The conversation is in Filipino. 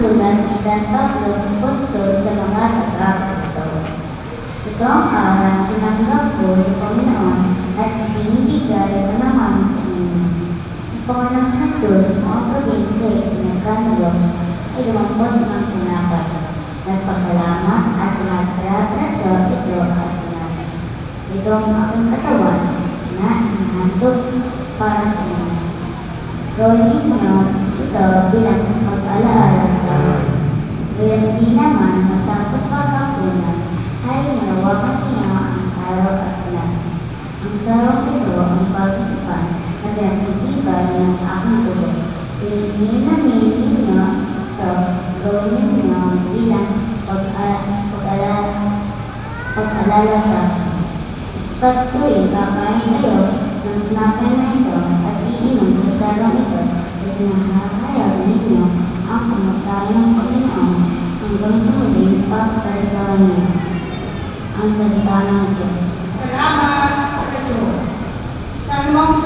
sinulat ni San Pablo Apostol sa mga taga-ito. Ito ang aral na tinanggap ko sa Panginoon at ibinibigay ko naman sa inyo. Ang Panginoong Jesus, mga gabing sa pinagkanulo, ay lumampot ng tinapat. Nagpasalamat at nagprapraso ito at sinabi, ito ang aking katawan na inahandog para sa inyo. Gawin ninyo ito bilang pag-alaala sa gayon din naman matapos pagkakunan ay nanawakan niya ang saraw at sinabi, ang saraw ito ang pag-ipan na pinagtitibay ng aking tuloy. Pininamin ninyo ito, gawin ninyo bilang pag-alala sa patuloy kakain kayo ng tinapay na ito at iinom sa sarang ito at nakakayaw ninyo ang kamatayan ng Panginoon hanggang sa muling pagkalitawan niya. Ang salita ng Diyos. Salamat sa Diyos. Salmong